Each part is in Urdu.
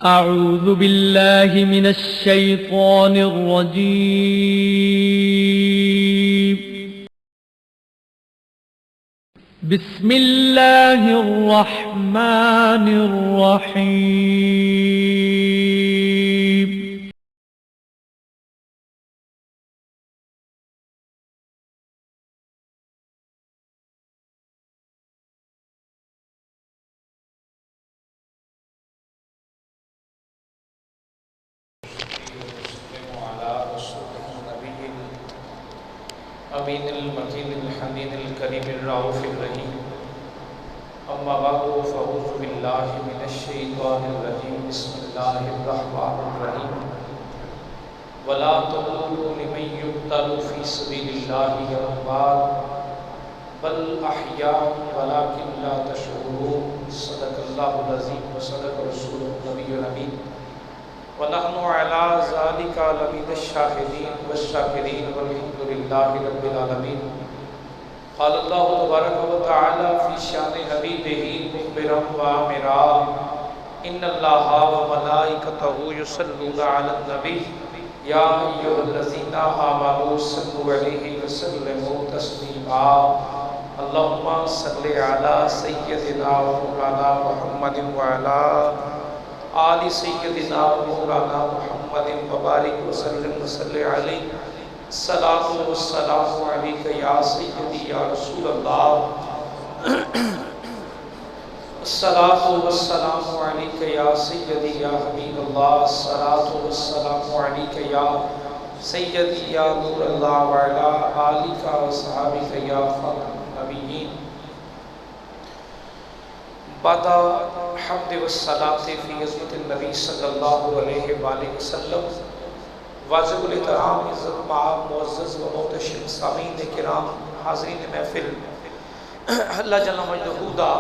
أعوذ بالله من الشيطان الرجيم. بسم الله الرحمن الرحيم. امین المکین الحنین الکریم الرؤوف الرحیم. اما بعد فاعوذ باللہ من الشیطان الرجیم. بسم اللہ الرحمن الرحیم. ولا تقولوا لمن يقتل في سبيل الله اموات بل احیاء ولكن لا تشعرون. صدق اللہ العظیم وصدق رسولہ النبی الامین. ونحن على ذلك لمن الشاهدين والشاكرين والحمد لله رب العالمين. قال الله تبارك وتعالى في شان حبيبه مخبرا وآمرا إن الله وملائكته يصلون على النبي يا أيها الذين آمنوا صلوا عليه وسلموا تسليما. اللهم صل على سيدنا ومولانا محمد وعلى آل سیدنا مولانا محمد وبارک وسلم وصلی علیہ. الصلاۃ والسلام علیک یا سیدی یا رسول اللہ. الصلاۃ والسلام علیک یا سیدی یا حبیب اللہ. الصلاۃ والسلام علیک یا سیدی یا نور اللہ وعلی آلک وصحابک یا خاتم النبیین. بعد حمد والصلاة فی عظمت النبی صلی اللہ علیہ وآلہ وسلم. واجب الاحترام عزت معاب معزز و محتشم سامعین کرام حاضرین محفل، اللہ جل مجدہ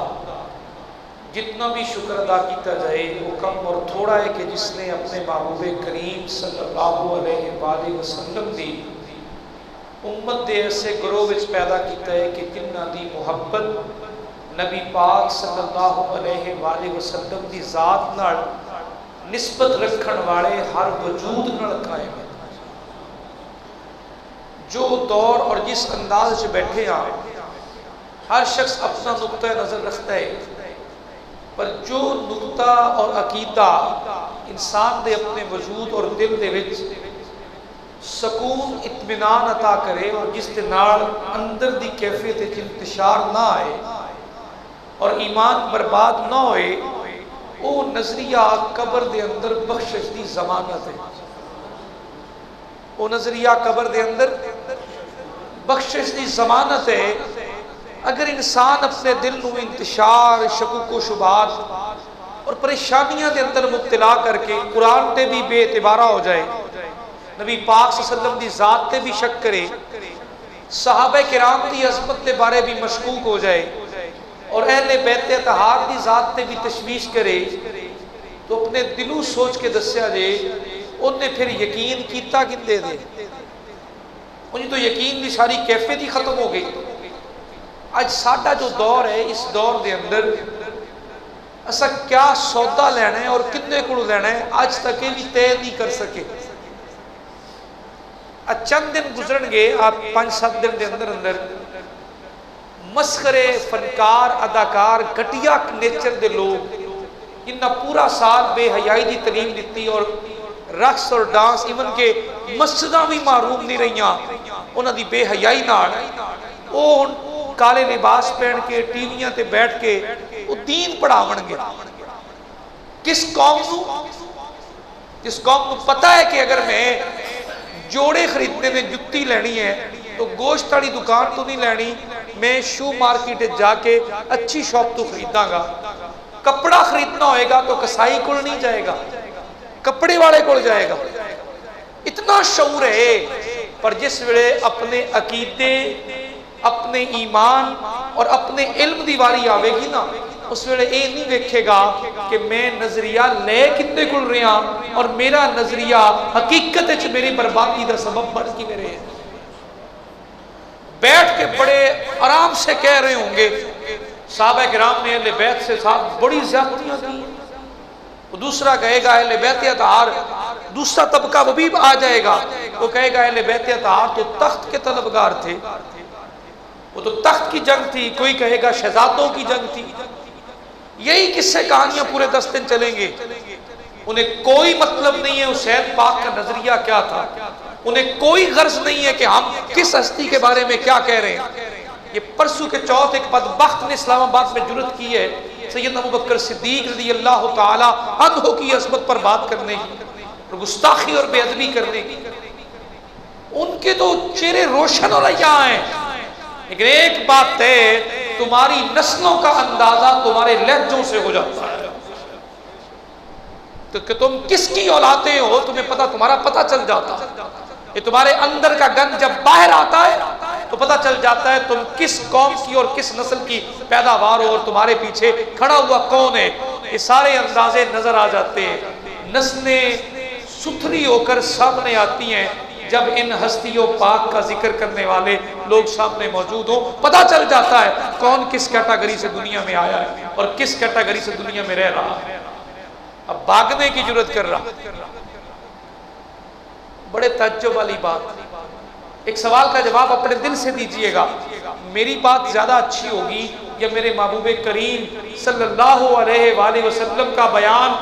جتنا بھی شکر ادا کیتا جائے وہ کم اور تھوڑا ہے کہ جس نے اپنے محبوب کریم صلی اللہ علیہ وآلہ وسلم دی امت دے ایسے گروہ وچ پیدا کیتا ہے کہ جنہاں دی محبت نبی پاک صلی اللہ علیہ وآلہ وسلم دی ذات نال نسبت رکھن والے ہر وجود نال قائم ہے. جو دور اور جس انداز سے بیٹھے ہیں ہر شخص اپنا نقطہ نظر رکھتا ہے، پر جو نقطہ اور عقیدہ انسان دے اپنے وجود اور دل دے وچ سکون اطمینان عطا کرے اور جس دے نال اندر دی کیفیت وچ انتشار نہ آئے اور ایمان برباد نہ ہوئے، وہ نظریہ قبر دے اندر بخشش دی ضمانت ہے. وہ نظریہ قبر دے اندر بخشش دی ضمانت ہے. اگر انسان اپنے دل نو انتشار، شکوک و شبہات اور پریشانیاں دے اندر مبتلا کر کے قرآن تے بھی بے اعتبارہ ہو جائے، نبی پاک صلی اللہ علیہ وسلم دی ذات تے بھی شک کرے، صحابہ کرام دی عظمت دے بارے بھی مشکوک ہو جائے اور اہل بیت اطہار دی ذات تے بھی تشویش کرے، تو اپنے دلوں سوچ کے دسیا جے انہیں پھر یقین کیتا کندے دے. انہیں تو یقین دی ساری کیفیت ہی ختم ہو گئی. آج ساڈا جو دور ہے، اس دور دے اندر اسا کیا سودا لینا ہے اور کتنے کو لینا ہے آج تک یہ بھی طے نہیں کر سکے. چند دن گزرن گے، آپ 5-7 دن دے اندر اندر مسخرے فنکار، اداکار، گھٹیا نیچر دے لوگ جنہ پورا سال بے حیائی دی تعلیم دیتی اور رقص اور ڈانس ایون کے مسجداں بھی محروم نہیں رہیاں انہاں دی بے حیائی نال، وہ کالے لباس پہن کے ٹی ویاں تے بیٹھ کے وہ دین پڑھاون گے. کس قوم کو پتہ ہے کہ اگر میں جوڑے خریدنے میں جتی لینی ہے تو گوشت والی دکان تو نہیں لینی، میں شو مارکیٹ جا کے اچھی شاپ تو خریداں گا. کپڑا خریدنا ہوئے گا تو کسائی کول نہیں جائے گا، کپڑے والے کول جائے گا. اتنا شعور ہے. پر جس ویلے اپنے عقیدے، اپنے ایمان اور اپنے علم دی واری آوے گی نا، اس ویلے اے نہیں دیکھے گا کہ میں نظریہ لے کتنے کل رہا اور میرا نظریہ حقیقت وچ میری بربادی دا سبب بن کی میرے ہیں. بیٹھ کے بڑے آرام سے کہہ رہے ہوں گے صحابہ کرام نے اہل بیت سے ساتھ بڑی زیادتیاں کی، وہ دوسرا کہے گا اہل بیت اطہار، دوسرا طبقہ وہ بھی آ جائے گا، وہ کہے گا اہل بیت اطہار تو تخت کے طلبگار تھے، وہ تو تخت کی جنگ تھی، کوئی کہے گا شہزادوں کی جنگ تھی۔ یہی قصے کہانیاں پورے 10 دن چلیں گے، انہیں کوئی مطلب نہیں ہے حسین پاک کا نظریہ کیا تھا، انہیں کوئی غرض نہیں ہے کہ ہم کس ہستی کے بارے میں کیا کہہ رہے ہیں۔ یہ پرسوں کے چوتھ ایک بدبخت نے اسلام آباد میں جرأت کی ہے سیدنا ابوبکر صدیق رضی اللہ تعالی عنہ کی عظمت پر بات کرنے کی اور گستاخی اور بے ادبی کرنے کی۔ ان کے تو چہرے روشن ہو رہے ہیں، لیکن ایک بات ہے، تمہاری نسلوں کا اندازہ تمہارے لہجوں سے ہو جاتا ہے، کہ تم کس کی اولادیں ہو تمہیں پتہ، تمہارا پتہ چل جاتا ہے۔ یہ تمہارے اندر کا گن جب باہر آتا ہے تو پتہ چل جاتا ہے تم کس قوم کی اور کس نسل کی پیداوار ہو اور تمہارے پیچھے کھڑا ہوا کون ہے۔ یہ سارے اندازے نظر آ جاتے ہیں، نسلیں ستھری ہو کر سامنے آتی ہیں جب ان ہستیوں پاک کا ذکر کرنے والے لوگ سامنے موجود ہوں، پتہ چل جاتا ہے کون کس کیٹیگری سے دنیا میں آیا ہے اور کس کیٹیگری سے دنیا میں رہ رہا ہے۔ اب بھاگنے کی جرأت کر رہا، بڑے تعجب والی بات۔ ایک سوال کا جواب اپنے دل سے دیجئے گا، میری بات زیادہ اچھی ہوگی یا میرے محبوب کریم صلی اللہ علیہ وآلہ وسلم کا بیان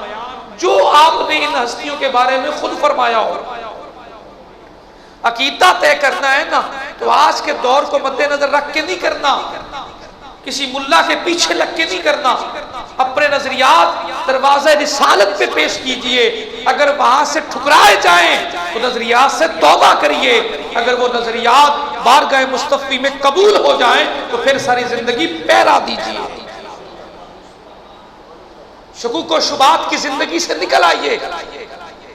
جو آپ نے ان ہستیوں کے بارے میں خود فرمایا ہو؟ عقیدہ طے کرنا ہے نا تو آج کے دور کو مد نظر رکھ کے نہیں کرنا، کسی ملا کے پیچھے لگ کے نہیں کرنا، اپنے نظریات دروازہ رسالت پہ پیش کیجئے، اگر وہاں سے ٹھکرائے جائیں تو نظریات سے توبہ کریے، اگر وہ نظریات بارگاہ مصطفی میں قبول ہو جائیں تو پھر ساری زندگی پیرا دیجئے، شکوک و شبہات کی زندگی سے نکل آئیے۔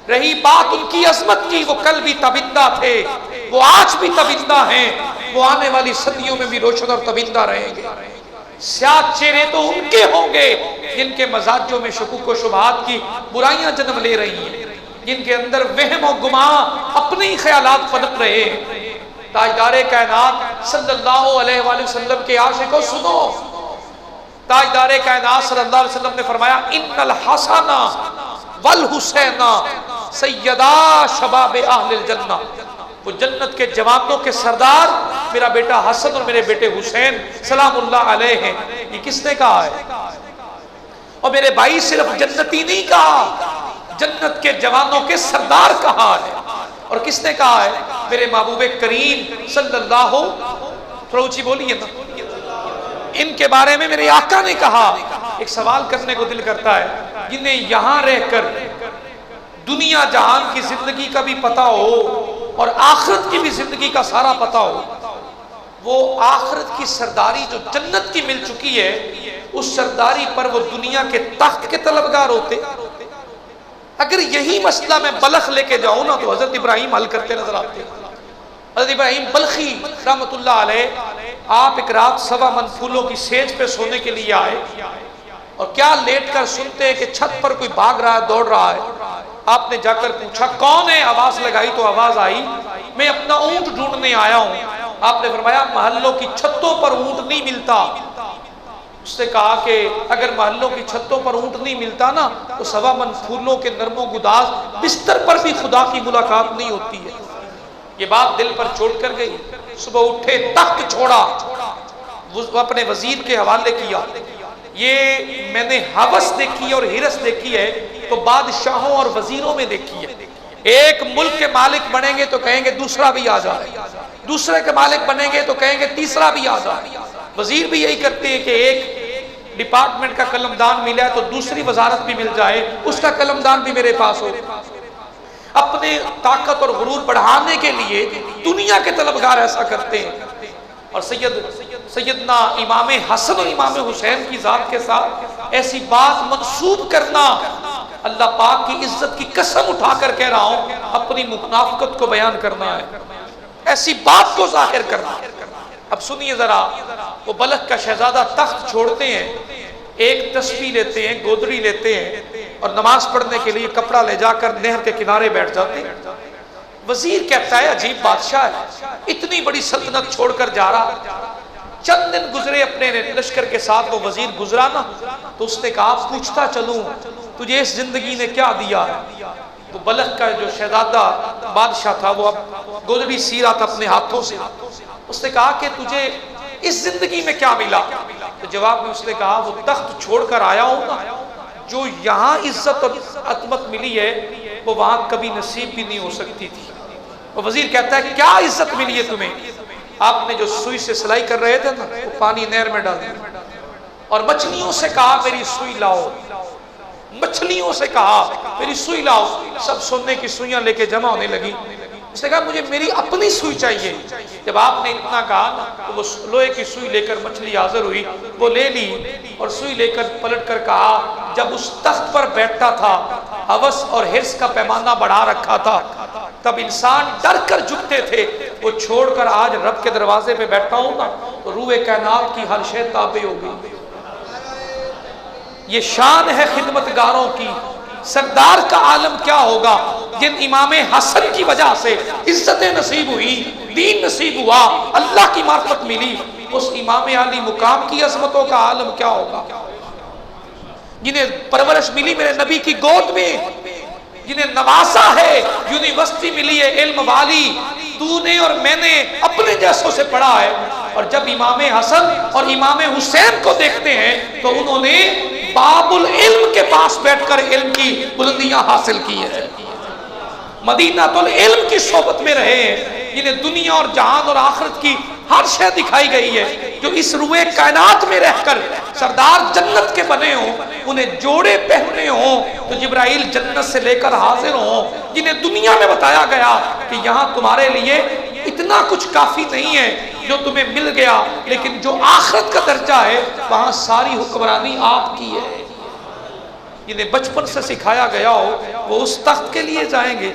رہی بات ان کی عظمت کی، وہ کل بھی تبندہ تھے، وہ آج بھی تبندہ ہیں، وہ آنے والی صدیوں میں بھی روشن اور تبندہ رہیں گے۔ سیاہ چہرے تو ان کے ہوں گے جن کے مزاجوں میں شکوک و شبہات کی برائیاں جنم لے رہی ہیں، جن کے اندر وہم و گمان اپنے ہی خیالات پنپ رہے ہیں۔ تاجدار کائنات صلی اللہ علیہ وآلہ وسلم کے عاشقوں سنو، تاجدار کائنات صلی اللہ علیہ وسلم نے فرمایا ان الحسن والحسین سیدا شباب اہل الجنہ، وہ جنت کے جوانوں کے سردار میرا بیٹا حسن اور میرے بیٹے حسین سلام اللہ علیہ ہیں۔ یہ کس نے کہا ہے؟ اور میرے بھائی صرف جنتی نہیں کہا، جنت کے جوانوں کے سردار کہا ہے۔ اور کس نے کہا ہے؟ میرے محبوب کریم صلی اللہ، تھوڑا اونچی بولیے نا، ان کے بارے میں میرے آقا نے کہا۔ ایک سوال کرنے کو دل کرتا ہے، جنہیں یہاں رہ کر دنیا جہان کی زندگی کا بھی پتہ ہو اور آخرت کی بھی زندگی کا سارا پتہ ہو، وہ آخرت کی سرداری جو جنت کی مل چکی ہے، اس سرداری پر وہ دنیا کے تخت کے طلبگار ہوتے۔ اگر یہی مسئلہ میں بلخ لے کے جاؤں نا تو حضرت ابراہیم حل کرتے نظر آتے ہیں۔ حضرت ابراہیم بلخی رحمت اللہ علیہ، آپ ایک رات 1.25 من پھولوں کی سیج پہ سونے کے لیے آئے اور کیا لیٹ کر سنتے ہیں کہ چھت پر کوئی بھاگ رہا ہے، دوڑ رہا ہے۔ آپ نے جا کر پوچھا کون ہے؟ آواز لگائی تو آواز آئی، میں اپنا اونٹ ڈھونڈنے آیا ہوں۔ آپ نے فرمایا محلوں کی چھتوں پر اونٹ نہیں ملتا۔ اس نے کہا کہ اگر محلوں کی چھتوں پر اونٹ نہیں ملتا نا تو 1.25 من پھولوں کے نرم و گداز بستر پر بھی خدا کی ملاقات نہیں ہوتی ہے۔ یہ بات دل پر چھوڑ کر گئی، صبح اٹھے تخت چھوڑا، اپنے وزیر کے حوالے کیا۔ یہ میں نے ہوس دیکھی اور ہرس دیکھی ہے تو بادشاہوں اور وزیروں میں دیکھی ہے۔ ایک ملک کے مالک بنیں گے تو کہیں گے دوسرا بھی آ جائے، دوسرے کے مالک بنیں گے تو کہیں گے تیسرا بھی آ جائے۔ وزیر بھی یہی کرتے ہیں کہ ایک ڈپارٹمنٹ کا قلمدان ملا ہے تو دوسری وزارت بھی مل جائے، اس کا قلمدان بھی میرے پاس ہو۔ اپنے طاقت اور غرور بڑھانے کے لیے دنیا کے طلبگار ایسا کرتے ہیں۔ اور سیدنا امام حسن اور امام حسین کی ذات کے ساتھ ایسی بات منسوب کرنا، اللہ پاک کی عزت کی قسم اٹھا کر کہہ رہا ہوں، اپنی منافقت کو بیان کرنا ہے، ایسی بات کو ظاہر کرنا۔ اب سنیے ذرا، وہ بلخ کا شہزادہ تخت چھوڑتے ہیں، ایک تسبیح لیتے ہیں، گودری لیتے ہیں اور نماز پڑھنے کے لیے کپڑا لے جا کر نہر کے کنارے بیٹھ جاتے ہیں۔ وزیر کہتا ہے عجیب بادشاہ ہے، اتنی بڑی سلطنت چھوڑ کر جا رہا، چند دن گزرے اپنے لشکر کے ساتھ، وہ وزیر گزرا نا، تو اس نے کہا پوچھتا چلوں تجھے اس زندگی نے کیا دیا ہے؟ تو بلخ کا جو شہزادہ بادشاہ تھا وہ اب گودڑی سی رہا تھا اپنے ہاتھوں سے، اس نے کہا کہ تجھے اس زندگی میں کیا ملا؟ تو جواب میں اس نے کہا وہ تخت چھوڑ کر آیا ہوں نا، جو یہاں عزت اور عظمت ملی ہے وہ وہاں کبھی نصیب بھی نہیں ہو سکتی تھی۔ وہ وزیر کہتا ہے کیا عزت ملی ہے تمہیں؟ آپ نے جو سوئی سے سلائی کر رہے تھے نا، وہ پانی نہر میں ڈال دیا، اور مچھلیوں سے کہا میری سوئی لاؤ، مچھلیوں سے کہا میری سوئی لاؤ، سب سونے کی سوئیاں لے کے جمع ہونے لگی۔ اس نے کہا مجھے میری اپنی سوئی چاہیے۔ جب آپ نے اتنا کہا تو وہ لوہے کی سوئی لے کر مچھلی حاضر ہوئی، وہ لے لی اور سوئی لے کر پلٹ کر کہا جب اس تخت پر بیٹھتا تھا، ہوس اور حرص کا پیمانہ بڑھا رکھا تھا، تب انسان ڈر کر جھکتے تھے، وہ چھوڑ کر آج رب کے دروازے پہ بیٹھا ہوں نا تو روح کائنات کی ہر شے تابع ہو گئی۔ یہ شان ہے خدمتگاروں کی۔ سردار کا عالم کیا ہوگا جن امام حسن کی وجہ سے عزت نصیب ہوئی، دین نصیب ہوا، اللہ کی معرفت ملی، اس امام علی مقام کی عظمتوں کا عالم کیا ہوگا؟ جنہیں پرورش ملی میرے نبی کی گود میں، جنہیں نوازا ہے، یونیورسٹی ملی ہے علم والی، تو نے اور میں نے اپنے جیسوں سے پڑھا ہے، اور جب امام حسن اور امام حسین کو دیکھتے ہیں تو انہوں نے باب العلم کے پاس بیٹھ کر علم کی بلندیاں حاصل کی ہیں، مدینہ العلم کی صحبت میں رہے ہیں، جنہیں دنیا اور جہان اور آخرت کی ہر شے دکھائی گئی ہے، جو اس روئے کائنات میں رہ کر سردار جنت کے بنے ہوں، انہیں جوڑے پہنے ہوں تو جبرائیل جنت سے لے کر حاضر ہوں، جنہیں دنیا میں بتایا گیا کہ یہاں تمہارے لیے اتنا کچھ کافی نہیں ہے جو تمہیں مل گیا، لیکن جو آخرت کا درجہ ہے وہاں ساری حکمرانی آپ کی ہے۔ جنہیں بچپن سے سکھایا گیا ہو وہ اس تخت کے لیے جائیں گے۔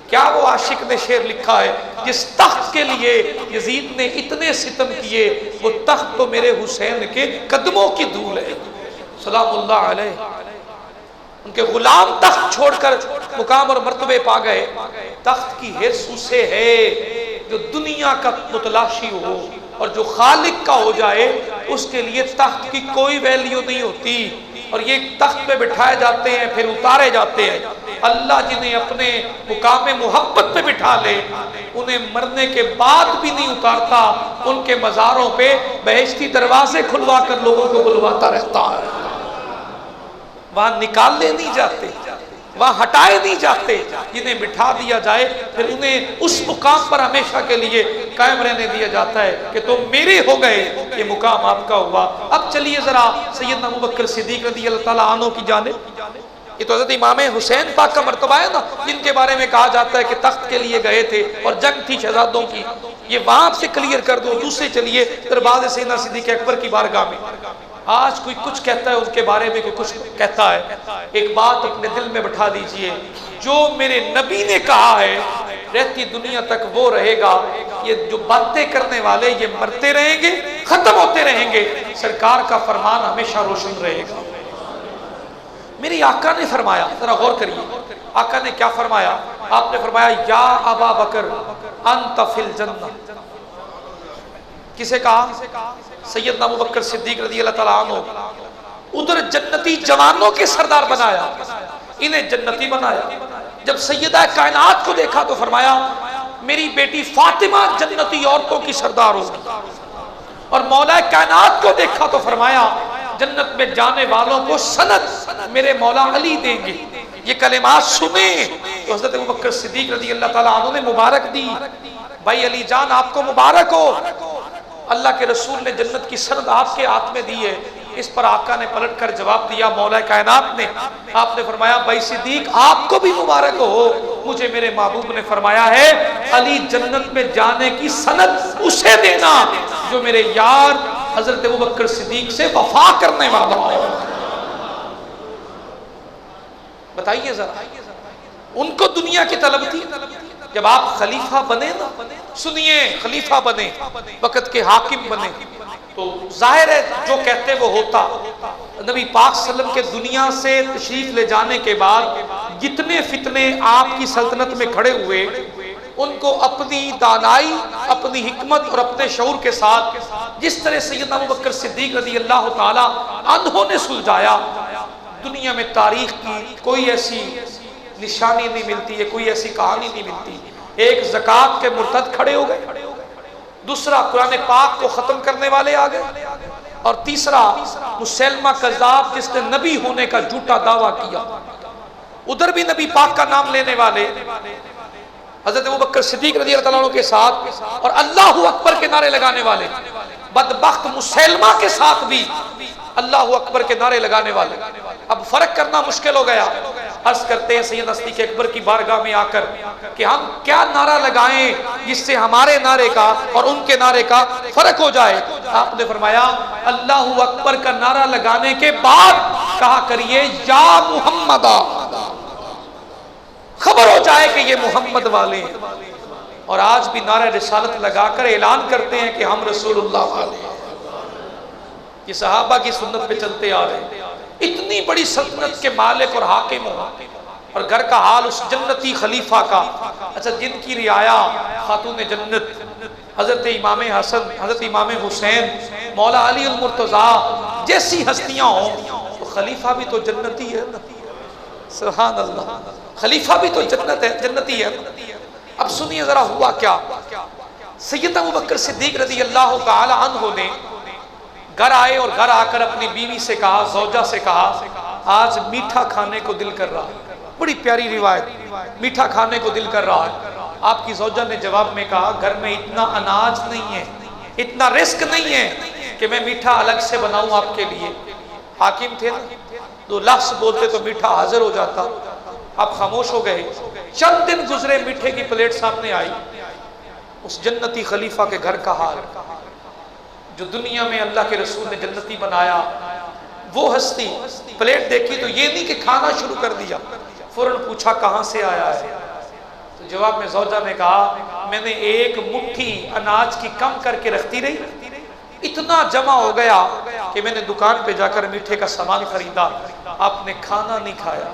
کیا وہ عاشق نے شعر لکھا ہے جس تخت کے لیے یزید نے اتنے ستم کیے، وہ تخت تو میرے حسین کے قدموں کی دھول ہے، سلام اللہ علیہ۔ ان کے غلام تخت چھوڑ کر مقام اور مرتبے پا گئے۔ تخت کی حرص اسے ہے جو دنیا کا متلاشی ہو، اور جو خالق کا ہو جائے اس کے لیے تخت کی کوئی ویلیو نہیں ہوتی، اور یہ تخت پہ بٹھائے جاتے ہیں پھر اتارے جاتے ہیں۔ اللہ جنہیں اپنے مقام محبت پہ بٹھا لے انہیں مرنے کے بعد بھی نہیں اتارتا، ان کے مزاروں پہ بہشتی دروازے کھلوا کر لوگوں کو بلواتا رہتا ہے۔ وہاں نکالے نہیں جاتے، وہاں ہٹائے نہیں جاتے، جنہیں بٹھا دیا جائے پھر انہیں اس مقام پر ہمیشہ کے لیے قائم رہنے دیا جاتا ہے کہ تم میرے ہو گئے، یہ مقام آپ کا ہوا۔ اب چلیے ذرا سیدنا ابوبکر صدیق رضی اللہ تعالیٰ عنہ کی جانب۔ یہ تو حضرت امام حسین پاک کا مرتبہ ہے نا، جن کے بارے میں کہا جاتا ہے کہ تخت کے لیے گئے تھے اور جنگ تھی شہزادوں کی، یہ وہاں سے کلیئر کر دو۔ دوسرے چلیے دربار سیدنا صدیق اکبر کی بارگاہ میں۔ آج کوئی کچھ کہتا ہے ان کے بارے میں، کوئی کچھ کہتا ہے، ایک بات اپنے دل میں بٹھا دیجئے، جو میرے نبی نے کہا ہے رہتی دنیا تک وہ رہے گا۔ یہ جو باتیں کرنے والے یہ مرتے رہیں گے، ختم ہوتے رہیں گے، سرکار کا فرمان ہمیشہ روشن رہے گا۔ میری آقا نے فرمایا، ذرا غور کریے، آقا نے کیا فرمایا؟ آپ نے فرمایا یا ابا بکر انت فی الجنہ۔ کسے کہا؟ سیدنا ابوبکر صدیق رضی اللہ تعالیٰ عنہ۔ ادھر جنتی جوانوں کے سردار بنایا، انہیں جنتی بنایا۔ جب سیدہ کائنات کو دیکھا تو فرمایا میری بیٹی فاطمہ جنتی عورتوں کی سردار ہوگی، اور مولا کائنات کو دیکھا تو فرمایا جنت میں جانے والوں کو سند میرے مولا علی دیں گے۔ یہ کلمات سنیں تو حضرت ابوبکر صدیق رضی اللہ تعالیٰ عنہ نے مبارک دی، بھائی علی جان آپ کو مبارک ہو، اللہ کے رسول نے جنت کی سند آپ کے ہاتھ میں دی ہے۔ اس پر آقا نے پلٹ کر جواب دیا مولا کائنات نے، آپ نے فرمایا بھائی صدیق آپ کو بھی مبارک ہو، مجھے میرے محبوب نے فرمایا ہے علی جنت میں جانے کی سند اسے دینا جو میرے یار حضرت ابوبکر صدیق سے وفا کرنے والا ہے۔ بتائیے ذرا، ان کو دنیا کی طلب تھی۔ جب آپ خلیفہ بنے نا، سنیے، خلیفہ بنے، وقت کے حاکم بنے، تو ظاہر ہے جو کہتے وہ ہوتا۔ نبی پاک صلی اللہ علیہ وسلم کے دنیا سے تشریف لے جانے کے بعد جتنے فتنے آپ کی سلطنت میں کھڑے ہوئے ان کو اپنی دانائی، اپنی حکمت اور اپنے شعور کے ساتھ جس طرح سیدنا ابوبکر صدیق رضی اللہ تعالی عنہ نے سلجھایا، دنیا میں تاریخ کی کوئی ایسی نشانی نہیں ملتی ہے، کوئی ایسی کہانی نہیں ملتی۔ ایک زکوٰۃ کے مرتد کھڑے ہو گئے، دوسرا قرآن پاک کو ختم کرنے والے آ گئے، اور تیسرا مسیلمہ کذاب جس نے نبی ہونے کا جھوٹا دعویٰ کیا، ادھر بھی نبی پاک کا نام لینے والے حضرت ابوبکر صدیق رضی اللہ عنہ کے ساتھ اور اللہ اکبر کے نعرے لگانے والے، بدبخت مسیلمہ کے ساتھ بھی اللہ اکبر کے نعرے لگانے والے۔ اب فرق کرنا مشکل ہو گیا۔ عرض کرتے ہیں سیدنا صدیق اکبر کی بارگاہ میں آ کر کہ ہم کیا نعرہ لگائیں جس سے ہمارے نعرے کا اور ان کے نعرے کا فرق ہو جائے؟ آپ نے فرمایا اللہ اکبر کا نعرہ لگانے کے بعد کہا کریے یا محمد، خبر ہو جائے کہ یہ محمد والے ہیں۔ اور آج بھی نعرہ رسالت لگا کر اعلان کرتے ہیں کہ ہم رسول اللہ والے ہیں۔ یہ صحابہ کی سنت پہ چلتے آ رہے ہیں۔ اتنی بڑی سلطنت کے مالک اور حاکم ہو، اور گھر کا حال اس جنتی خلیفہ کا، اچھا جن کی رعایا خاتون جنت حضرت امام حسن، حضرت امام حسین، مولا علی المرتضیٰ جیسی ہستیاں ہوں، تو خلیفہ بھی تو جنتی ہے نا، سبحان اللہ، خلیفہ بھی تو جنت ہے، جنتی ہے۔ اب سنیے ذرا ہوا کیا۔ سیدنا ابوبکر صدیق رضی اللہ تعالی عنہ نے گھر آئے اور گھر آ کر اپنی بیوی سے کہا، زوجہ سے کہا آج میٹھا کھانے کو دل کر رہا ہے۔ بڑی پیاری روایت، میٹھا کھانے کو دل کر رہا ہے۔ آپ کی زوجہ نے جواب میں کہا گھر میں اتنا اناج نہیں ہے، اتنا رزق نہیں ہے کہ میں میٹھا الگ سے بناؤں آپ کے لیے۔ حاکم تھے نا، دو لفظ بولتے تو میٹھا حاضر ہو جاتا۔ آپ خاموش ہو گئے۔ چند دن گزرے، میٹھے کی پلیٹ سامنے آئی۔ اس جنتی خلیفہ کے گھر کا حال، جو دنیا میں اللہ کے رسول نے جنتی بنایا، وہ ہستی پلیٹ دیکھی تو یہ نہیں کہ کھانا شروع کر دیا، فوراً پوچھا کہاں سے آیا ہے؟ تو جواب میں زوجہ نے کہا میں نے ایک مٹھی اناج کی کم کر کے رکھتی رہی، اتنا جمع ہو گیا کہ میں نے دکان پہ جا کر میٹھے کا سامان خریدا، آپ نے کھانا نہیں کھایا۔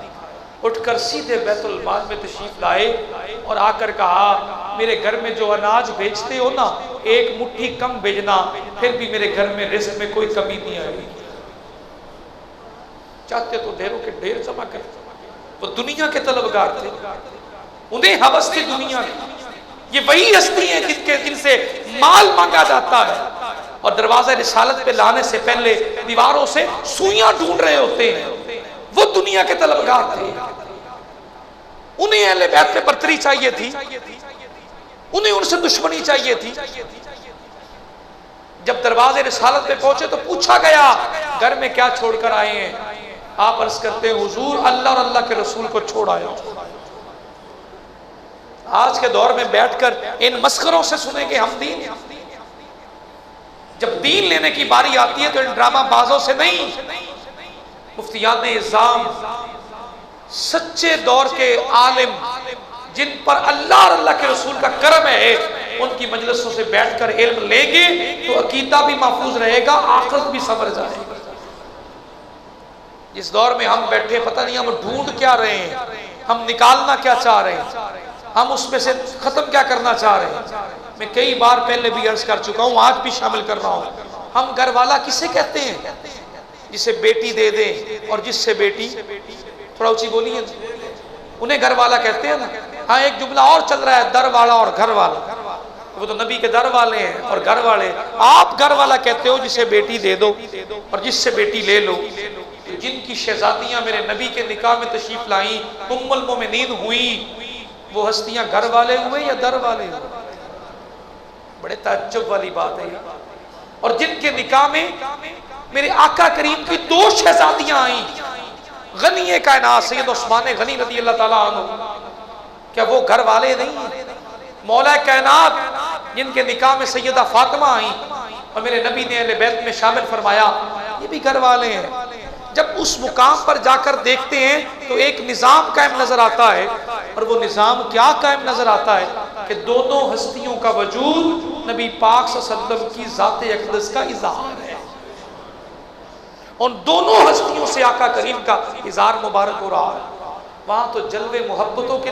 اٹھ کر سیدھے بیت المال میں تشریف لائے اور آ کر کہا میرے گھر میں جو اناج بیچتے ہو نا، ایک مٹھی کم بھیجنا، پھر بھی میرے گھر میں رزق میں کوئی کمی نہیں آئے گی۔ چاہتے تو ڈھیروں کے ڈھیر جمع کر۔ وہ دنیا کے طلبگار تھے، انہیں ہوس تھی دنیا کی۔ یہ وہی ہستی ہیں جن سے مال مانگا جاتا ہے، اور دروازہ رسالت پہ لانے سے پہلے دیواروں سے سوئیاں ڈھونڈ رہے ہوتے ہیں۔ وہ دنیا کے طلبگار تھے، انہیں اہل بیت پہ برتری چاہیے تھی، انہیں ان سے دشمنی چاہیے تھی۔ جب دروازے رسالت پہ پہنچے تو پوچھا گیا گھر میں کیا چھوڑ کر آئے ہیں؟ آپ عرض کرتے ہیں حضور اللہ اور اللہ کے رسول کو چھوڑ آیا۔ آج کے دور میں بیٹھ کر ان مسخروں سے سنیں گے ہم دین؟ جب دین لینے کی باری آتی ہے تو ان ڈرامہ بازوں سے نہیں۔ مفتیان اعظام، سچے دور کے عالم جن پر اللہ اور اللہ کے رسول کا کرم ہے، ان کی مجلسوں سے بیٹھ کر علم لیں گے تو عقیدہ بھی محفوظ رہے گا، آخرت بھی سنور جائے گا۔ جس دور میں ہم بیٹھے پتہ نہیں ہم ڈھونڈ کیا رہے ہیں، ہم نکالنا کیا چاہ رہے ہیں، ہم اس میں سے ختم کیا کرنا چاہ رہے ہیں۔ میں کئی بار پہلے بھی عرض کر چکا ہوں، آج بھی شامل کر رہا ہوں، ہم گھر والا کسے کہتے ہیں؟ جسے بیٹی دے دیں اور جس سے بیٹی، تھوڑا اونچی بولی ہے، انہیں گھر والا کہتے ہیں نا۔ ہاں ایک جملہ اور چل رہا ہے، در والا اور گھر والا، وہ تو نبی کے در والے ہیں اور گھر والے۔ آپ گھر والا کہتے ہو جسے بیٹی دے دو اور جس سے بیٹی لے لو۔ جن کی شہزادیاں میرے نبی کے نکاح میں تشریف لائیں، ام المومنین ہوئیں، وہ ہستیاں گھر والے ہوئے یا در والے ہوئے؟ بڑے تعجب والی بات ہے۔ اور جن کے نکاح میں میرے آقا کریم کی دو شہزادیاں آئیں، غنی کائنات سید عثمان غنی رضی اللہ تعالیٰ عنہ، کیا وہ گھر والے نہیں ہیں؟ مولا کائنات جن کے نکاح میں سیدہ فاطمہ آئیں اور میرے نبی نے اہل بیت میں شامل فرمایا، یہ بھی گھر والے ہیں۔ جب اس مقام پر جا کر دیکھتے ہیں تو ایک نظام قائم نظر آتا ہے، اور وہ نظام کیا قائم نظر آتا ہے کہ دونوں ہستیوں کا وجود نبی پاک صلی اللہ علیہ وسلم کی ذات اقدس کا اظہار ہے۔ ان دونوں ہستیوں سے آقا کریم کا اظہار مبارک ہو رہا ہے۔ وہاں تو جلوے محبتوں کے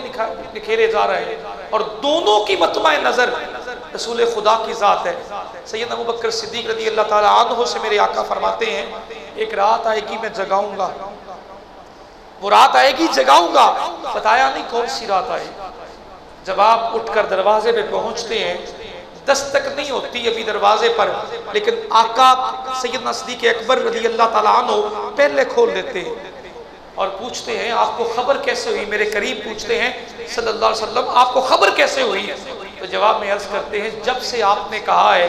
نکھیرے جا رہے ہیں، اور دونوں کی مطمع نظر رسول خدا کی ذات ہے۔ سیدنا ابوبکر صدیق رضی اللہ تعالیٰ عنہ سے میرے آقا فرماتے ہیں ایک رات آئے گی میں جگاؤں گا، وہ رات آئے گی جگاؤں گا، بتایا نہیں کون سی رات آئے گی۔ جب آپ اٹھ کر دروازے پہ پہنچتے ہیں، دستک نہیں ہوتی ابھی دروازے پر، لیکن آقا سیدنا صدیق اکبر رضی اللہ تعالیٰ عنہ پہلے کھول دیتے ہیں اور پوچھتے ہیں آپ کو خبر کیسے ہوئی؟ میرے قریب پوچھتے ہیں صلی اللہ علیہ وسلم آپ کو خبر کیسے ہوئی؟ تو جواب میں عرض کرتے ہیں جب سے آپ نے کہا ہے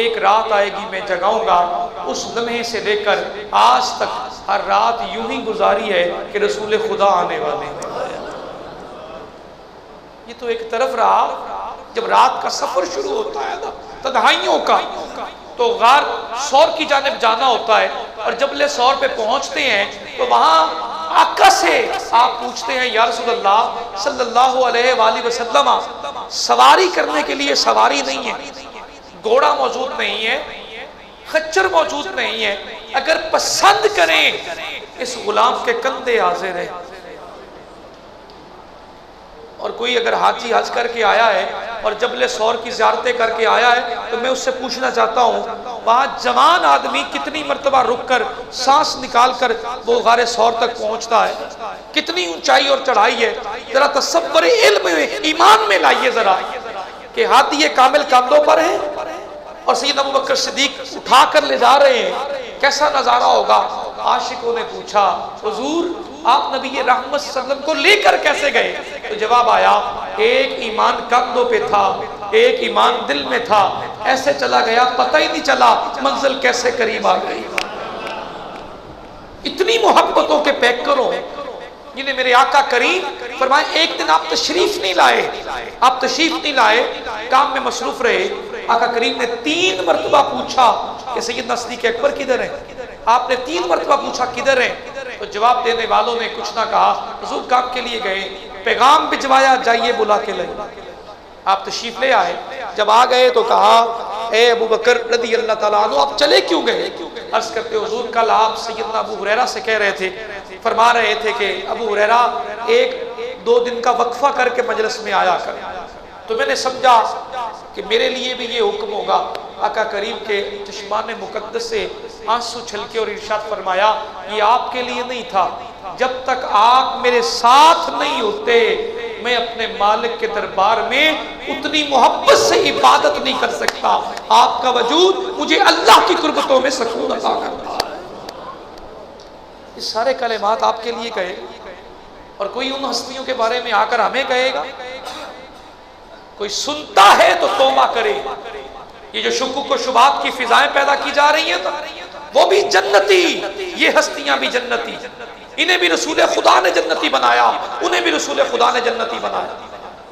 ایک رات آئے گی میں جگاؤں گا، اس لمحے سے لے کر آج تک ہر رات یوں ہی گزاری ہے کہ رسول خدا آنے والے ہیں۔ یہ تو ایک طرف رہا، جب رات کا سفر شروع ہوتا ہے نا تنہائیوں کا، تو غار سور کی جانب جانا ہوتا ہے، اور جبل سور پہ پہنچتے ہیں تو وہاں آقا سے آپ پوچھتے ہیں یا رسول اللہ صلی اللہ علیہ وآلہ وسلم سواری کرنے کے لیے سواری نہیں ہے، گھوڑا موجود نہیں ہے، خچر موجود نہیں ہے، اگر پسند کریں اس غلام کے کندھے حاضر ہیں۔ اور کوئی اگر حاجی حج کر کے آیا ہے اور جبل سور کی زیارتیں کر کے آیا ہے تو میں اس سے پوچھنا چاہتا ہوں وہاں جوان آدمی کتنی مرتبہ رک کر سانس نکال کر وہ غار سور تک پہنچتا ہے، کتنی اونچائی اور چڑھائی ہے، ذرا تصور علم میں ایمان میں لائیے ذرا کہ ہاتھی کامل کاندھوں پر ہیں اور سیدنا ابوبکر صدیق اٹھا کر لے جا رہے ہیں، کیسا نظارہ ہوگا؟ عاشقوں نے پوچھا حضور آپ نبی رحمت صلی اللہ علیہ وسلم کو لے کر کیسے گئے؟ تو جواب آیا ایک ایمان کندھوں پہ تھا، ایک ایمان دل میں تھا، ایسے چلا گیا پتہ ہی نہیں چلا منزل کیسے قریب آ گئی۔ اتنی محبتوں کے پیکروں جنہیں میرے آقا کریم فرمائے ایک دن آپ تشریف نہیں لائے، کام میں مصروف رہے، آقا کریم نے 3 مرتبہ پوچھا کہ سیدنا صدیق اکبر کدھر ہیں؟ آپ نے 3 مرتبہ پوچھا کدھر ہیں؟ تو جواب دینے والوں نے کچھ نہ کہا، حضور کام کے لیے گئے، پیغام بھجوایا جائیے بلا کے لائے۔ آپ تشریف لے آئے، جب آ گئے تو کہا اے ابو بکر رضی اللہ تعالیٰ عنہ آپ چلے کیوں گئے؟ عرض کرتے حضور کل آپ سیدنا ابو ہریرہ سے کہہ رہے تھے، فرما رہے تھے کہ ابو ہریرہ 1-2 دن کا وقفہ کر کے مجلس میں آیا کر، تو میں نے سمجھا کہ میرے لیے بھی یہ حکم ہوگا۔ آقا کریم کے چشمان مقدس سے آنسو چھلکے اور ارشاد فرمایا یہ آپ کے لیے نہیں تھا، جب تک آپ میرے ساتھ نہیں ہوتے میں اپنے مالک کے دربار میں اتنی محبت سے عبادت نہیں کر سکتا، آپ کا وجود مجھے اللہ کی قربتوں میں سکون عطا کرتا ہے۔ یہ سارے کلمات آپ کے لیے کہے، اور کوئی ان ہستیوں کے بارے میں آ کر ہمیں کہے گا؟ کوئی سنتا ہے تو توبہ کرے۔ یہ جو شکوک و شبہات کی فضائیں پیدا کی جا رہی ہیں تو وہ بھی جنتی، یہ ہستیاں بھی جنتی، انہیں بھی رسول خدا نے جنتی بنایا، انہیں بھی رسول خدا نے جنتی بنایا۔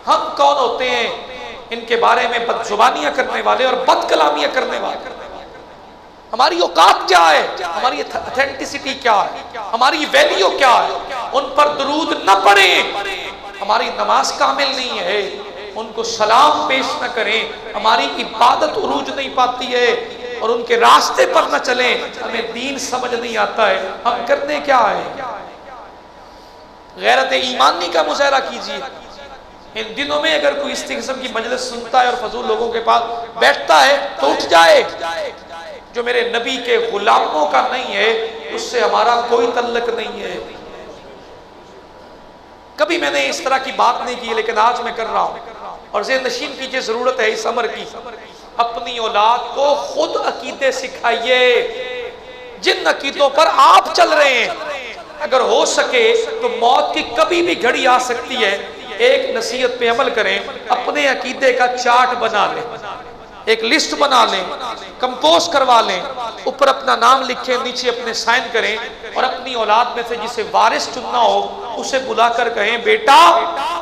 ہم کون ہوتے ہیں ان کے بارے میں بد زبانیاں کرنے والے اور بد کلامیاں کرنے والے؟ ہماری اوقات کیا ہے، ہماری اتھینٹسٹی کیا ہے، ہماری ویلیو کیا ہے؟ ان پر درود نہ پڑھیں، ہماری نماز کامل نہیں ہے، ان کو سلام پیش نہ کریں، ہماری عبادت عروج نہیں پاتی ہے، اور ان کے راستے پر نہ چلیں، ہمیں دین سمجھ نہیں آتا ہے، ہم کرنے کیا ہے؟ غیرت ایمانی کا مظاہرہ کیجیے۔ ان دنوں میں اگر کوئی اس قسم کی مجلس سنتا ہے اور فضول لوگوں کے پاس بیٹھتا ہے تو اٹھ جائے، جو میرے نبی کے غلاموں کا نہیں ہے اس سے ہمارا کوئی تعلق نہیں ہے۔ کبھی میں نے اس طرح کی بات نہیں کی لیکن آج میں کر رہا ہوں، اور ذہن نشین کیجئے، ضرورت ہے اس امر کی۔ اپنی اولاد کو خود عقیدے سکھائیے، جن عقیدوں پر آپ چل رہے ہیں۔ اگر ہو سکے تو موت کی کبھی بھی گھڑی آ سکتی ہے، ایک نصیحت پہ عمل کریں، اپنے عقیدے کا چارٹ بنا لیں، ایک لسٹ بنا لیں، کمپوز کروا لیں، اوپر اپنا نام لکھیں، نیچے اپنے سائن کریں، اور اپنی اولاد میں سے جسے وارث چننا ہو اسے بلا کر کہیں بیٹا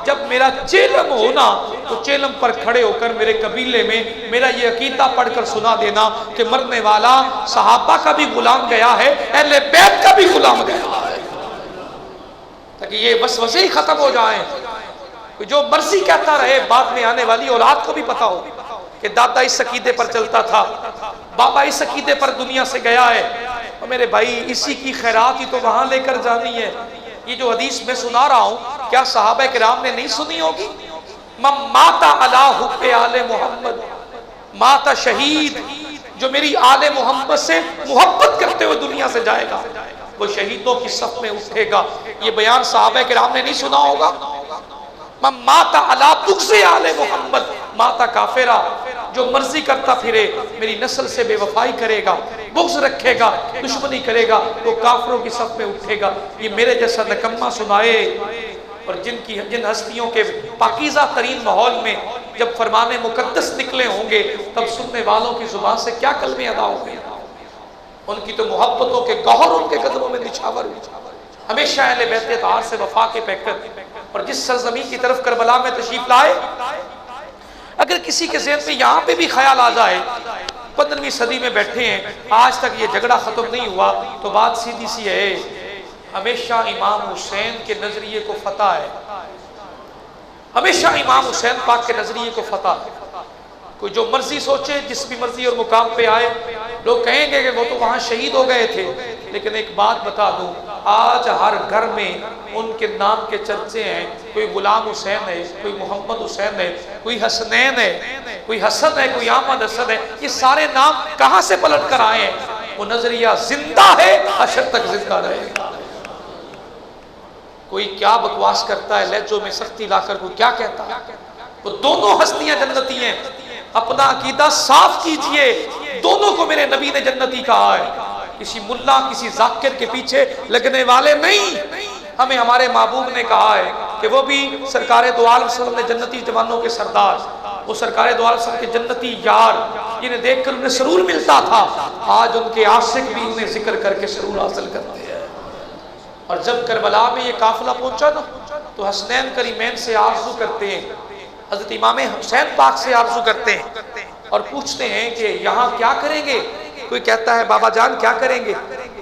جب میرا چیلم ہونا تو چیلم پر کھڑے ہو کر میرے قبیلے میں میرا یہ عقیدہ پڑھ کر سنا دینا کہ مرنے والا صحابہ کا بھی غلام گیا ہے، اہل بیت کا بھی غلام گیا ہے، تاکہ یہ وسوسے ہی ختم ہو جائیں۔ جو مرضی کہتا رہے، بعد میں آنے والی اولاد کو بھی پتا ہو کہ دادا اس عقیدے پر چلتا تھا، بابا اس عقیدے پر دنیا سے گیا ہے، اور میرے بھائی اسی کی خیرات ہی تو وہاں لے کر جانی ہے۔ یہ جو حدیث میں سنا رہا ہوں کیا صحابہ کرام نے نہیں سنی ہوگی؟ من مات علی حب آل محمد مات شہید، جو میری آل محمد سے محبت کرتے ہوئے دنیا سے جائے گا وہ شہیدوں کی صف میں اٹھے گا۔ یہ بیان صحابہ کرام نے نہیں سنا ہوگا؟ من مات علی بغض آل محمد مات کافرا، جو مرضی کرتا پھرے میری نسل سے بے وفائی کرے گا، بغض رکھے گا، دشمنی کرے گا، وہ کافروں کی صف میں اٹھے گا۔ یہ میرے جیسا نکمہ سنائے، اور جن ہستیوں کے پاکیزہ ترین ماحول میں جب فرمان مقدس نکلے ہوں گے تب سننے والوں کی زبان سے کیا کلمے ادا ہوں گے۔ ان کی تو محبتوں کے گوہر ان کے قدموں میں نچھاور ہوئے، ہمیشہ اہل بیت اطہار سے وفا کے پیکر۔ اور جس سرزمین کی طرف کربلا میں تشریف لائے، اگر کسی کے ذہن میں یہاں پہ بھی خیال آ جائے 15ویں صدی میں بیٹھے ہیں آج تک یہ جھگڑا ختم نہیں ہوا، تو بات سیدھی سی ہے، ہمیشہ امام حسین کے نظریے کو فتح ہے، ہمیشہ امام حسین پاک کے نظریے کو فتح ہے۔ کوئی جو مرضی سوچے، جس بھی مرضی اور مقام پہ آئے، لوگ کہیں گے کہ وہ تو وہاں شہید ہو گئے تھے، لیکن ایک بات بتا دوں، آج ہر گھر میں ان کے نام کے چرچے ہیں۔ کوئی غلام حسین ہے، کوئی محمد حسین ہے، کوئی حسنین ہے، کوئی حسن ہے، کوئی احمد حسن ہے۔ یہ سارے نام کہاں سے پلٹ کر آئے ہیں؟ وہ نظریہ زندہ ہے، حشر تک زندہ رہے گا۔ کوئی کیا بکواس کرتا ہے، لہجوں میں سختی لا کر کوئی کیا کہتا ہے؟ وہ دونوں ہستیاں جنتی ہیں، اپنا عقیدہ صاف کیجئے، دونوں کو میرے نبی نے جنتی کہا ہے۔ کسی ملا کسی ذاکر کے پیچھے لگنے والے نہیں، ہمیں ہمارے محبوب نے کہا ہے کہ وہ بھی سرکار دو عالم صلی اللہ علیہ وسلم نے جنتی جوانوں کے سردار، وہ سرکار دو عالم صلی اللہ علیہ وسلم کے جنتی یار، جنہیں دیکھ کر انہیں سرور ملتا تھا، آج ان کے عاشق بھی انہیں ذکر کر کے سرور حاصل کرتے ہیں۔ اور جب کربلا میں یہ قافلہ پہنچا نا تو حسنین کریمین سے آرزو کرتے ہیں، حضرت امام حسین پاک سے آرزو کرتے ہیں اور پوچھتے ہیں کہ یہاں کیا کریں گے؟ کوئی کہتا ہے بابا جان کیا کریں گے،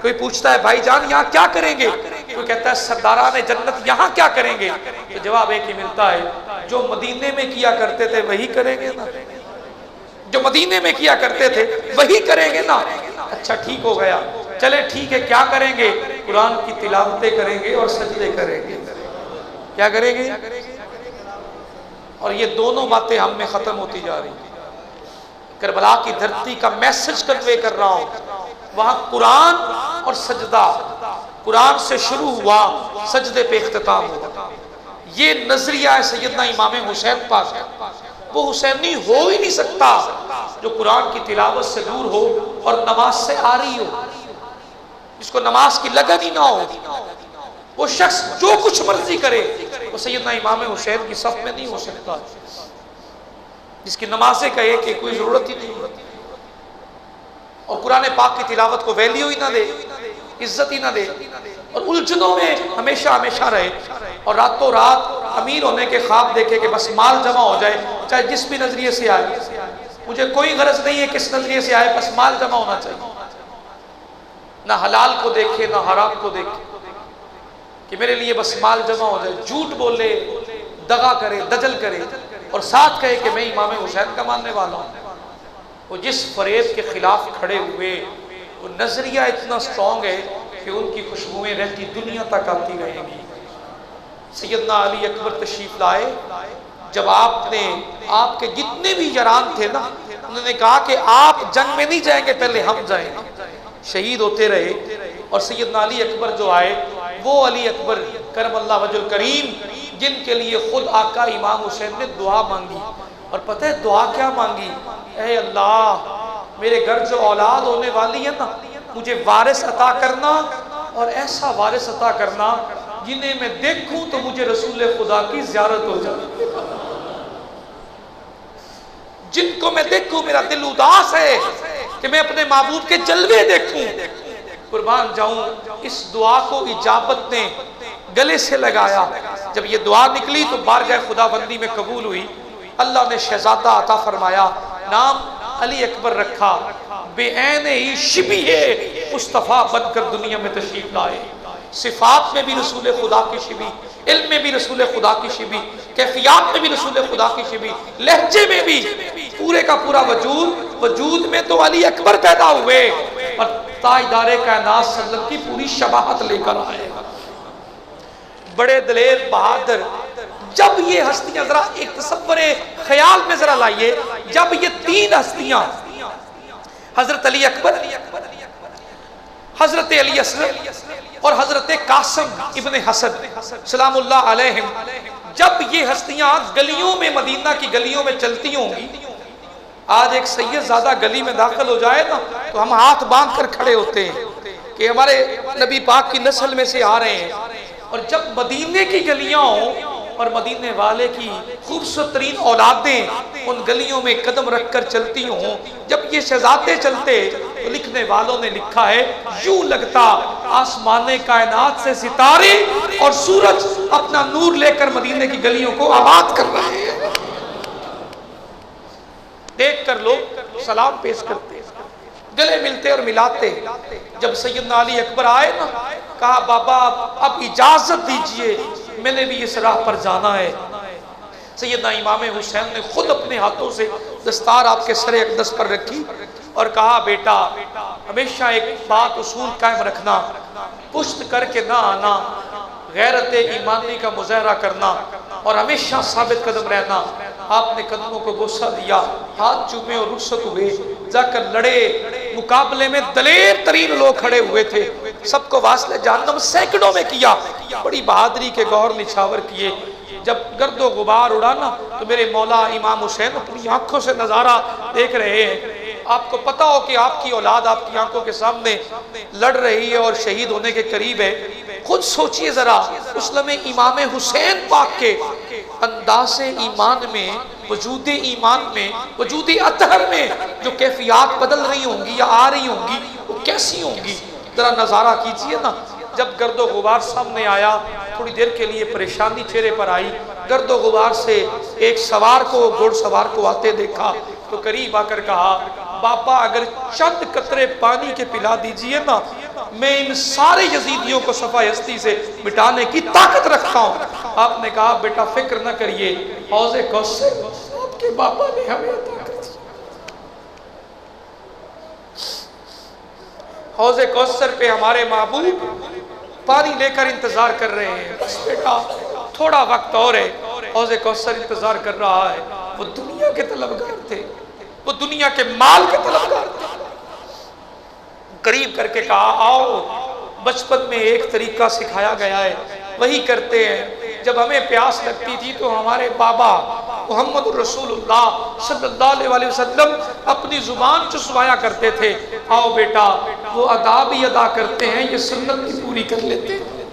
کوئی پوچھتا ہے بھائی جان یہاں کیا کریں گے، کوئی کہتا ہے سرداران جنت یہاں کیا کریں گے؟ تو جواب ایک ہی ملتا ہے، جو مدینے میں کیا کرتے تھے وہی کریں گے نا، جو مدینے میں کیا کرتے تھے وہی کریں گے نا۔ اچھا ٹھیک ہو گیا، چلے ٹھیک ہے، کیا کریں گے؟ قرآن کی تلاوتیں کریں گے اور سجدے کریں گے۔ کیا کریں گے؟ اور یہ دونوں باتیں ہم میں ختم ہوتی جا رہی ہیں۔ کربلا کی دھرتی کا میسج کنوے کر رہا ہوں، وہاں قرآن اور سجدہ، قرآن سے شروع ہوا، سجدے پہ اختتام ہوا۔ یہ نظریہ ہے سیدنا امام حسین پاک، وہ حسینی ہو ہی نہیں سکتا جو قرآن کی تلاوت سے دور ہو اور نماز سے آری ہو، جس کو نماز کی لگن ہی نہ ہو۔ وہ شخص جو کچھ مرضی کرے وہ سیدنا امام حسین کی صف میں نہیں ہو سکتا، جس کی نمازیں کہے کہ کوئی ضرورت ہی نہیں، اور قرآن پاک کی تلاوت کو ویلیو ہی نہ دے، عزت ہی نہ دے، اور الجھنوں میں ہمیشہ ہمیشہ رہے، اور راتوں رات امیر ہونے کے خواب دیکھے کہ بس مال جمع ہو جائے، چاہے جس بھی نظریے سے آئے، مجھے کوئی غرض نہیں ہے کس نظریے سے آئے، بس مال جمع ہونا چاہیے، نہ حلال کو دیکھے نہ حرام کو دیکھے، کہ میرے لیے بس مال جمع ہو جائے، جھوٹ بولے، دغا کرے، دجل کرے، اور ساتھ کہے کہ میں امام حسین کا ماننے والا ہوں۔ وہ جس فریب کے خلاف کھڑے ہوئے، وہ نظریہ اتنا سٹرونگ ہے کہ ان کی خوشبوئیں رہتی دنیا تک آتی رہیں گی۔ سیدنا علی اکبر تشریف لائے، جب آپ کے جتنے بھی یاران تھے نا، انہوں نے کہا کہ آپ جنگ میں نہیں جائیں گے، پہلے ہم جائیں گے، شہید ہوتے رہے۔ اور سیدنا علی اکبر جو آئے، وہ علی اکبر کرم اللہ وجہ الکریم جن کے لیے خود آقا امام حسین نے دعا مانگی، اور پتہ ہے دعا کیا مانگی؟ اے اللہ، میرے گھر جو اولاد ہونے والی ہے نا، مجھے وارث عطا کرنا، اور ایسا وارث عطا کرنا جنہیں میں دیکھوں تو مجھے رسول خدا کی زیارت ہو جائے، جن کو میں دیکھوں میرا دل اداس ہے کہ میں اپنے محبوب کے جلوے دیکھوں۔ قربان جاؤں، اس دعا کو اجابت نے گلے سے لگایا۔ جب یہ دعا نکلی تو بارگاہ خدا بندی میں قبول ہوئی، اللہ نے شہزادہ عطا فرمایا، نام علی اکبر رکھا، بے عین ہی شبیہ مصطفیٰ بن کر دنیا میں تشریف لائے۔ صفات میں بھی رسول خدا کی شبیہ، علم میں بھی رسول خدا کی شبیہ، کیفیات میں بھی رسول خدا کی شبیہ، لہجے میں بھی پورے کا پورا وجود میں تو علی اکبر پیدا ہوئے، اور تاجدار کائنات صلی اللہ علیہ وسلم کی پوری شباہت لے کر آئے۔ بڑے دلیر بہادر. جب یہ ہستیاں ذرا ایک تصور خیال میں ذرا لائیے، جب یہ تین ہستیاں حضرت علی اکبر، حضرت علی اصغر اور حضرت قاسم ابن حسن سلام اللہ علیہم، جب یہ ہستیاں گلیوں میں، مدینہ کی گلیوں میں چلتی ہوں گی، آج ایک سید زادہ گلی میں داخل ہو جائے نا تو ہم ہاتھ باندھ کر کھڑے ہوتے ہیں کہ ہمارے نبی پاک کی نسل میں سے آ رہے ہیں. اور جب مدینے کی گلیاں ہوں اور مدینے والے کی خوبصورت ترین اولادیں ان گلیوں میں قدم رکھ کر چلتی ہوں، جب یہ شہزادے چلتے تو لکھنے والوں نے لکھا ہے یوں لگتا آسمان کائنات سے ستارے اور سورج اپنا نور لے کر مدینے کی گلیوں کو آباد کر رہے ہیں. دیکھ کر لوگ سلام پیش کرتے، گلے ملتے اور ملاتے. جب سیدنا علی اکبر آئے نا، کہا بابا اب اجازت دیجئے، میں نے بھی اس راہ پر جانا ہے. سیدنا امام حسین نے خود اپنے ہاتھوں سے دستار آپ کے سر اقدس پر رکھی اور کہا بیٹا ہمیشہ ایک بات اصول قائم رکھنا، پشت کر کے نہ آنا، غیرت ایمانی کا مظاہرہ کرنا اور ہمیشہ ثابت قدم رہنا. آپ نے قدموں کو بوسہ دیا، ہاتھ چومے اور رخصت ہوئے، جا کر لڑے. مقابلے میں دلیر ترین لوگ کھڑے ہوئے تھے، سب کو واصل جہنم سینکڑوں میں کیا، بڑی بہادری کے گوہر نچھاور کیے. جب گرد و غبار اڑانا تو میرے مولا امام حسین اپنی آنکھوں سے نظارہ دیکھ رہے ہیں. آپ کو پتا ہو کہ آپ کی اولاد آپ کی آنکھوں کے سامنے لڑ رہی ہے اور شہید ہونے کے قریب ہے. خود سوچئے ذرا اس لمحے امام حسین پاک کے انداز ایمان میں، وجود ایمان میں، وجود اطہر میں جو کیفیات بدل رہی ہوں گی یا آ رہی ہوں گی وہ کیسی ہوں گی. ذرا نظارہ کیجئے نا. جب گرد و غبار سامنے آیا تھوڑی دیر کے لیے پریشانی چہرے پر آئی. گرد و غبار سے ایک سوار کو، گھوڑ سوار کو آتے دیکھا تو قریب آ کر کہا بابا اگر چند قطرے پانی کے پلا دیجئے نا، میں ان سارے یزیدیوں کو صفحہ ہستی سے مٹانے کی طاقت رکھتا ہوں. آپ نے کہا بیٹا فکر نہ کریے، حوض کوثر آپ کے بابا نے ہمیں عطا کر دی. حوض کوثر پہ ہمارے محبوب پانی لے کر انتظار کر رہے ہیں. بس بیٹا تھوڑا وقت اور ہے. حوض کوثر انتظار کر رہا ہے. وہ دنیا کے طلبگار تھے، وہ دنیا کے مال کے طلبگار تھے. قریب کر کے کہا آؤ، بچپن میں ایک طریقہ سکھایا گیا ہے وہی کرتے ہیں. جب ہمیں پیاس لگتی تھی تو ہمارے بابا محمد رسول اللہ صلی اللہ علیہ وسلم اپنی زبان چسوایا کرتے تھے. آؤ بیٹا، وہ ادا بھی ادا کرتے ہیں، یہ سنت بھی پوری کر لیتے ہیں.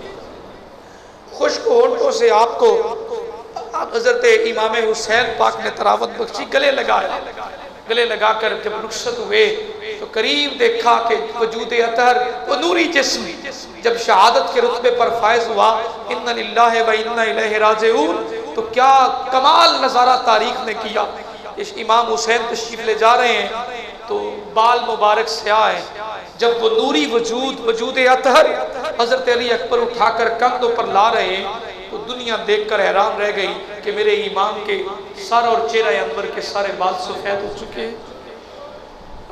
خشک ہونٹوں سے آپ کو حضرت امام حسین پاک نے تراوت بخشی. گلے لگایا، گلے لگا کر جب رخصت ہوئے تو قریب دیکھا کہ وجود اطہر، وہ نوری جسم جب شہادت کے رتبے پر فائز ہوا، اِنَّ لِلَّهِ وَإِنَّ إِلَيْهِ رَاجِعُونَ، تو کیا کمال نظارہ تاریخ نے کیا. اس امام حسین تشریف لے جا رہے ہیں تو بال مبارک سیاہ ہیں. جب وہ نوری وجود اطہر حضرت علی اکبر اٹھا کر کندھوں پر لا رہے ہیں تو دنیا دیکھ کر حیران رہ گئی کہ میرے امام کے سر اور چہرہ انور کے سارے بال سفید ہو چکے ہیں.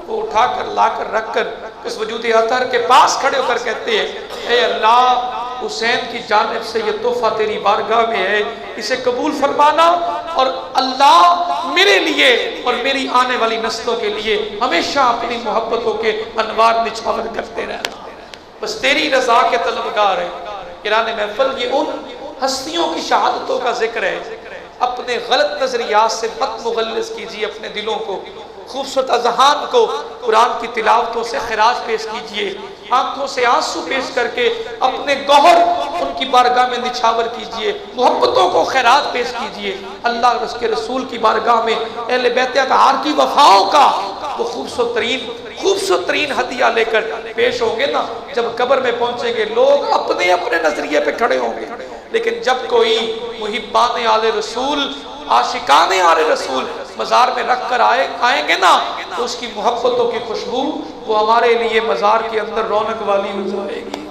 وہ اٹھا کر لا کر رکھ کر اس وجود اطہر کے پاس کھڑے ہو کر کہتے ہیں اے اللہ، حسین کی جانب سے یہ تحفہ تیری بارگاہ میں ہے، اسے قبول فرمانا، اور اللہ میرے لیے اور میری آنے والی نسلوں کے لیے ہمیشہ اپنی محبتوں کے انوار نچھاور کرتے رہنا. بس تیری رضا کے طلبگار ہیں. قرآن محفل یہ ان ہستیوں کی شہادتوں کا ذکر ہے. اپنے غلط نظریات سے مت مغلظ کیجیے اپنے دلوں کو، خوبصورت اذہان کو قرآن کی تلاوتوں سے خراج پیش کیجئے. آنکھوں سے آنسو پیش کر کے اپنے گوہر ان کی بارگاہ میں نچھاور کیجئے. محبتوں کو خراج پیش کیجئے. اللہ اور اس کے رسول کی بارگاہ میں اہل بیت اطہار کی وفاؤں کا وہ خوبصورت ترین ہدیہ لے کر پیش ہوں گے نا. جب قبر میں پہنچیں گے لوگ اپنے اپنے نظریے پہ کھڑے ہوں گے، لیکن جب کوئی محبان آل رسول، عاشقان آل رسول مزار میں رکھ کر آئیں گے نا تو اس کی محبتوں کی خوشبو وہ ہمارے لیے مزار کے اندر رونق والی ہو جائے گی.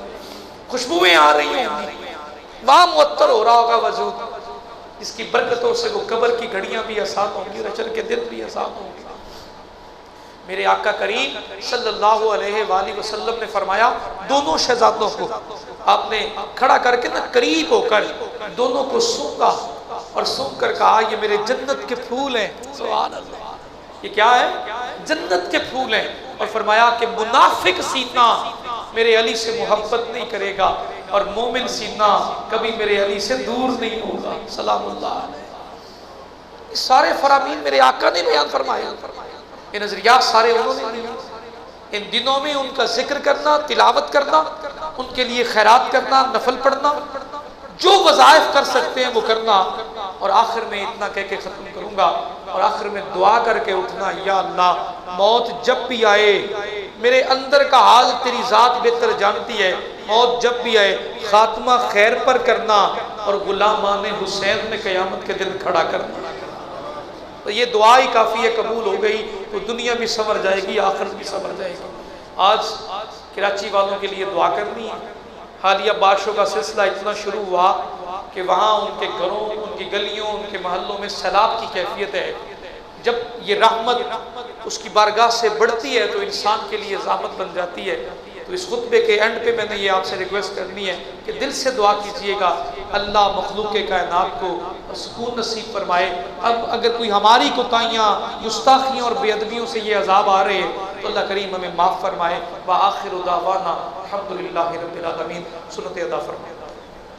خوشبوئیں آ رہی ہوں گی، وہاں معطر ہو رہا ہوگا وجود، جس کی برکتوں سے وہ قبر کی گھڑیاں بھی آسان ہوں گی اور اجل کے دن بھی آسان ہوں گے. میرے آقا کریم صلی اللہ علیہ وآلہ وسلم نے فرمایا دونوں شہزادوں کو آپ نے کھڑا کر کے نا قریب ہو کر دونوں کو سونگا اور سونگ کر کہا یہ میرے جنت کے پھول ہیں. سبحان اللہ. یہ کیا ہے؟ جنت کے پھول ہیں. اور فرمایا کہ منافق سینہ میرے علی سے محبت نہیں کرے گا اور مومن سینہ کبھی میرے علی سے دور نہیں ہوگا. سلام اللہ علیہ. سارے فرامین میرے آقا نے بیان فرمایا. یہ نظریات سارے انہوں نے دیے. ان دنوں میں ان کا ذکر کرنا، تلاوت کرنا، ان کے لیے خیرات کرنا، نفل پڑھنا، جو وظائف کر سکتے ہیں وہ کرنا. اور آخر میں اتنا کہہ کے ختم کروں گا اور آخر میں دعا کر کے اٹھنا، یا اللہ موت جب بھی آئے میرے اندر کا حال تیری ذات بہتر جانتی ہے، موت جب بھی آئے خاتمہ خیر پر کرنا اور غلامان حسین میں قیامت کے دن کھڑا کرنا. تو یہ دعا ہی کافی ہے، قبول ہو گئی تو دنیا بھی سنور جائے گی، آخرت بھی سنور جائے گی. آج کراچی والوں کے لیے دعا کرنی ہے. حالیہ بارشوں کا سلسلہ اتنا شروع ہوا کہ وہاں ان کے گھروں، ان کی گلیوں، ان کے محلوں میں سیلاب کی کیفیت ہے. جب یہ رحمت اس کی بارگاہ سے بڑھتی ہے تو انسان کے لیے زحمت بن جاتی ہے. تو اس خطبے کے اینڈ پہ میں نے یہ آپ سے ریکویسٹ کرنی ہے کہ دل سے دعا کیجئے گا اللہ مخلوق کائنات کو سکون نصیب فرمائے. اب اگر کوئی ہماری کوتاہیاں، گستاخیوں اور بے ادبیوں سے یہ عذاب آ رہے ہیں تو اللہ کریم ہمیں معاف فرمائے. وآخر دعوانا الحمدللہ رب العالمین. سنت ادا فرمائے.